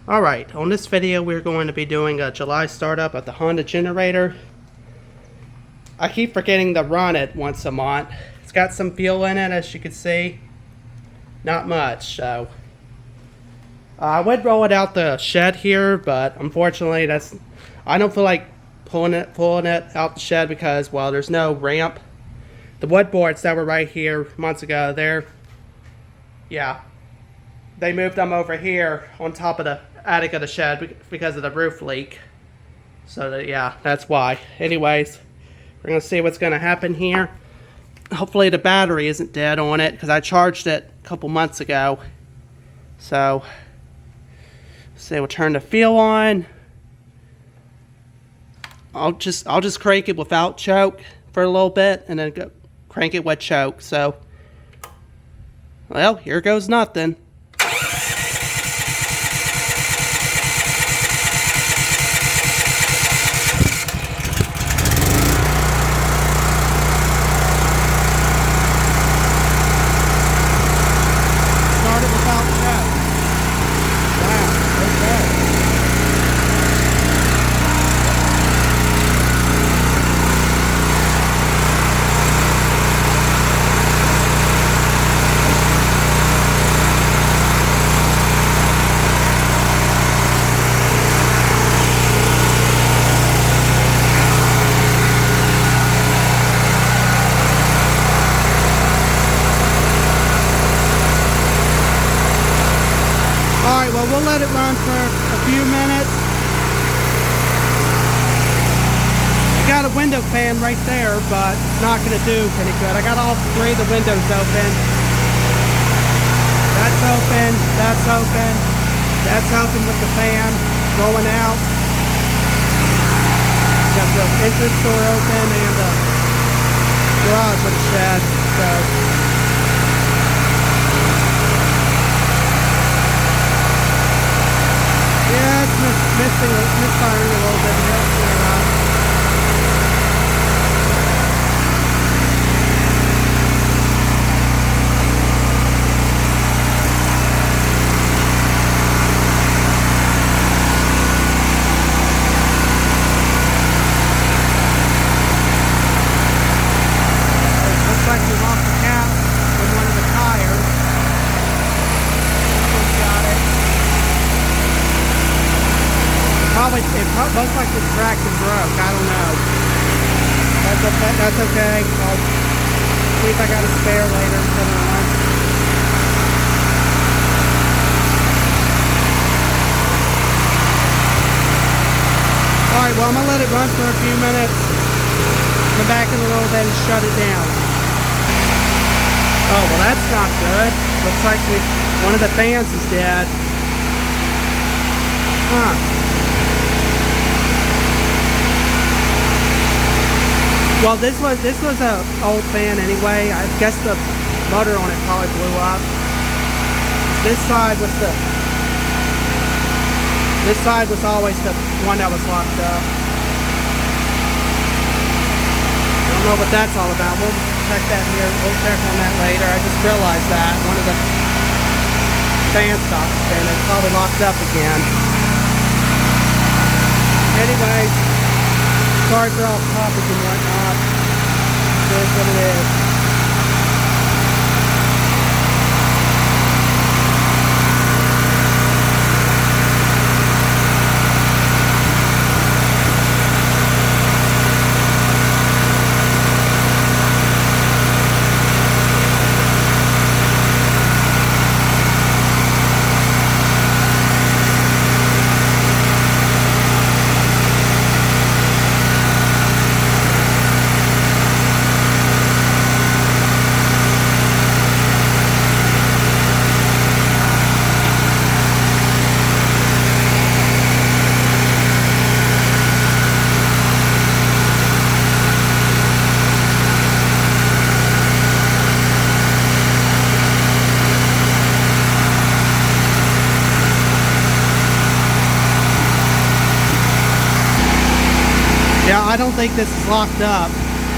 Alright, on this video we're going to be doing a July startup of the Honda generator. I keep forgetting to run it once a month. It's got some fuel in it, as you can see. Not much, so I would roll it out the shed here, but unfortunately I don't feel like pulling it out the shed because, well, there's no ramp. The wood boards that were right here months ago, they moved them over here on top of the attic of the shed because of the roof leak. So that's why. Anyways, we're gonna see what's gonna happen here. Hopefully the battery isn't dead on it because I charged it a couple months ago. So say we'll turn the fuel on. I'll just crank it without choke for a little bit and then crank it with choke. So, well, here goes nothing. Started without choke. Wow, okay. Alright, well, we'll let it run for a few minutes. I got a window fan right there, but it's not going to do any good. I got all three of the windows open. That's open, that's open, that's open with the fan rolling out. Got the entrance door open and the garage with the shed. So yeah, it's misfiring a little bit here. Looks like we lost the cap in one of the tires. Almost got it. It looks like it's cracked and broke. I don't know. That's okay. I'll see if I got a spare later. Put it on. Alright, well, I'm going to let it run for a few minutes. Come back in a little bit and shut it down. Oh, well, that's not good. Looks like one of the fans is dead. Huh. Well, this was a old fan anyway. I guess the motor on it probably blew up. This side was always the one that was locked up. I don't know what that's all about. We'll check that here. We'll check on that later. I just realized that one of the fan stopped spinning. It's probably locked up again. Anyways, sorry for all topic and whatnot. It is what it is. Yeah, I don't think this is locked up.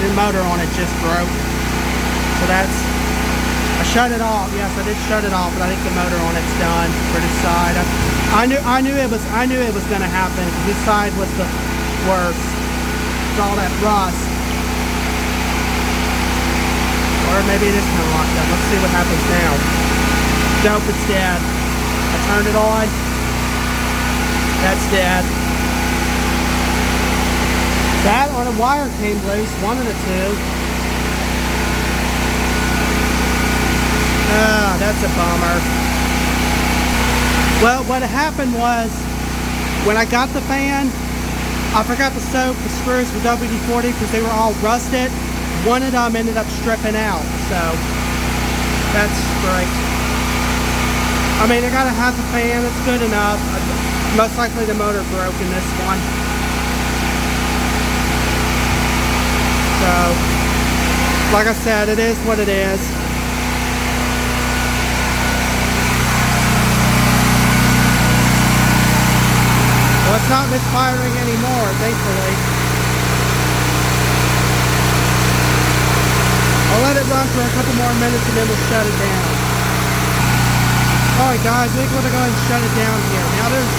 The motor on it just broke. So I shut it off. Yes, I did shut it off, but I think the motor on it's done for this side. I I knew it was gonna happen. This side was the worst. It's all that rust. Or maybe it is kind of locked up. Let's see what happens now. Nope, it's dead. I turned it on. That's dead. That or the wire came loose, one of the two. Ah, that's a bummer. Well, what happened was, when I got the fan, I forgot to soak the screws with WD-40 because they were all rusted. One of them ended up stripping out, so that's great. I mean, I gotta have the fan, it's good enough. Most likely the motor broke in this one. So, like I said, it is what it is. Well, it's not misfiring anymore, thankfully. I'll let it run for a couple more minutes and then we'll shut it down. Alright guys, I think we're going to go ahead and shut it down here. Now there's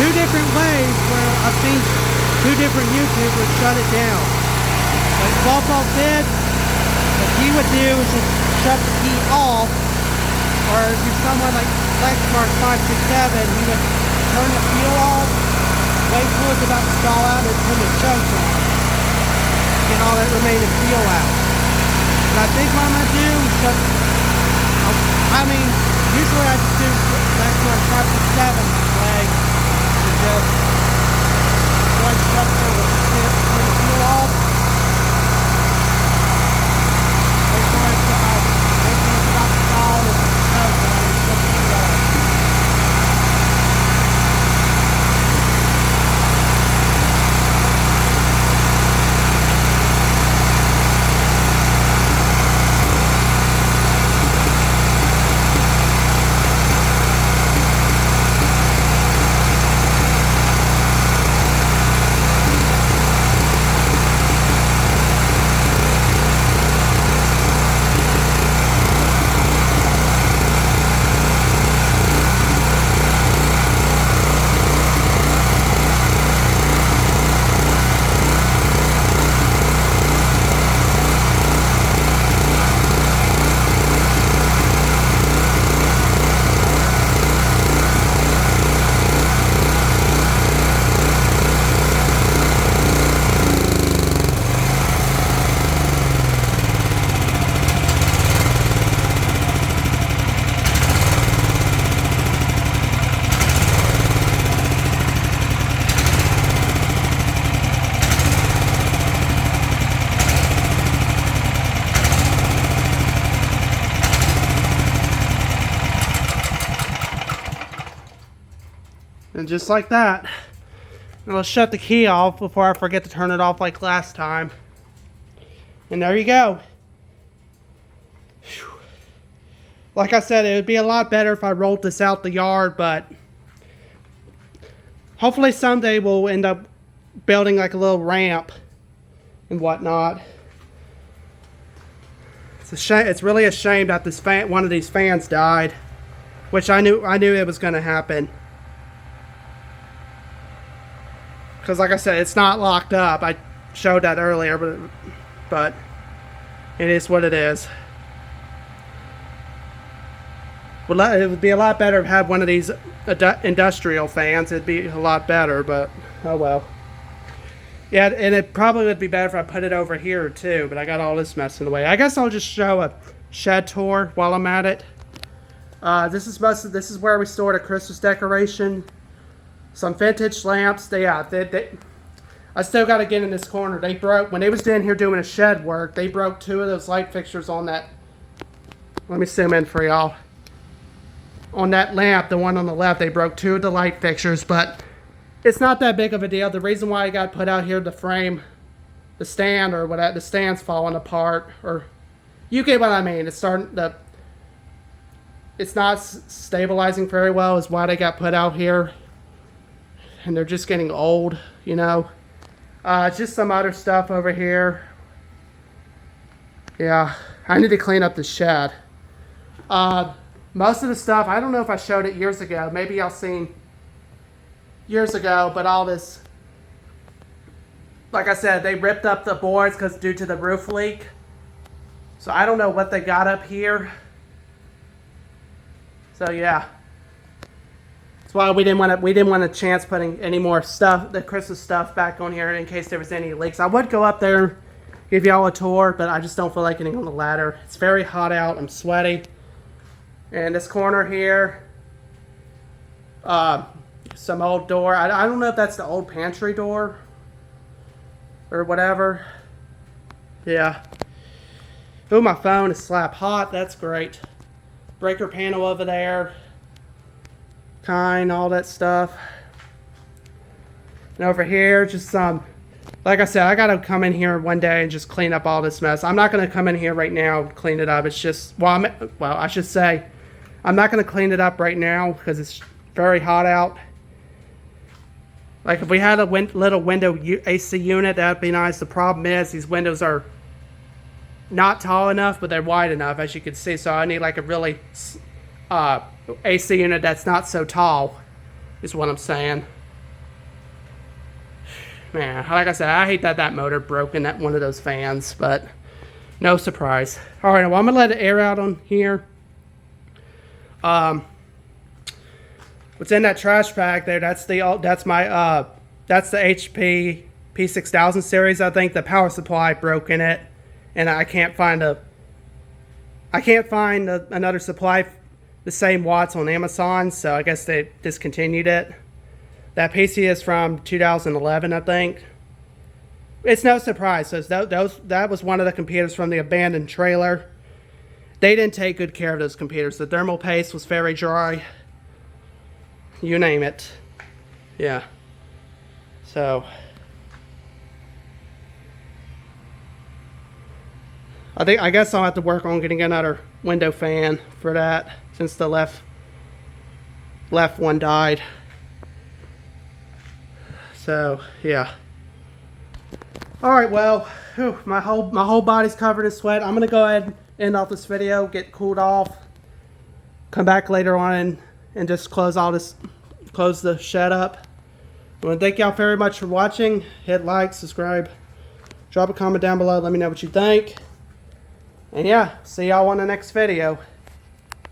two different ways where I've seen two different YouTubers shut it down. Like Bobo did, what he would do is just shut the key off, or if you're someone like Lexmark567, he would turn the fuel off, wait till it's about to stall out, and turn the choke on. Get all that remaining fuel out. And I think what I'm going to do is shut, usually I just do Lexmark567 way, to just go ahead and shut the fuel off. And just like that, I'll shut the key off before I forget to turn it off like last time. And there you go. Whew. Like I said, it would be a lot better if I rolled this out the yard, but hopefully someday we'll end up building like a little ramp and whatnot. It's a shame. It's really a shame that this one of these fans died, which I knew it was going to happen. Because like I said, it's not locked up. I showed that earlier, but it is what it is. Well, it would be a lot better to have one of these industrial fans. It'd be a lot better, but oh well. Yeah, and it probably would be better if I put it over here too, but I got all this mess in the way. I guess I'll just show a shed tour while I'm at it. This is where we stored a Christmas decoration. Some vintage lamps. I still got to get in this corner. They broke, when they was in here doing a shed work, they broke two of those light fixtures on that. Let me zoom in for y'all. On that lamp, the one on the left, they broke two of the light fixtures, but it's not that big of a deal. The reason why I got put out here to frame the stand, or whatever, the stand's falling apart, or you get what I mean. It's not stabilizing very well is why they got put out here. And they're just getting old, you know. Just some other stuff over here. Yeah, I need to clean up the shed. Most of the stuff, I don't know if I showed it years ago. Maybe y'all seen years ago, but all this, like I said, they ripped up the boards because due to the roof leak. So I don't know what they got up here. So yeah, that's why we didn't want a chance putting any more stuff, the Christmas stuff, back on here in case there was any leaks. I would go up there, give y'all a tour, but I just don't feel like getting on the ladder. It's very hot out. I'm sweaty. And this corner here, some old door. I don't know if that's the old pantry door or whatever. Yeah. Oh, my phone is slap hot. That's great. Breaker panel over there. All that stuff. And over here, just some, like I said, I gotta come in here one day and just clean up all this mess. I'm not gonna come in here right now and clean it up. It's just, well, I should say, I'm not gonna clean it up right now because it's very hot out. Like if we had a little window AC unit, that'd be nice. The problem is these windows are not tall enough, but they're wide enough, as you can see. So I need like a really AC unit that's not so tall, is what I'm saying. Man, like I said, I hate that motor broke in that one of those fans, but no surprise. All right, well, I'm gonna let it air out on here. What's in that trash bag there? That's the HP P6000 series. I think the power supply broke in it, and I can't find another supply the same watts on Amazon, so I guess they discontinued it. That PC is from 2011, I think. It's no surprise, so that was one of the computers from the abandoned trailer. They didn't take good care of those computers. The thermal paste was very dry. You name it. Yeah. So I guess I'll have to work on getting another window fan for that, since the left one died. So yeah. All right, well, whew, my whole body's covered in sweat. I'm gonna go ahead and end off this video, get cooled off, come back later on and just close the shed up. I want to thank y'all very much for watching. Hit like, subscribe, drop a comment down below, let me know what you think. And yeah, see y'all on the next video.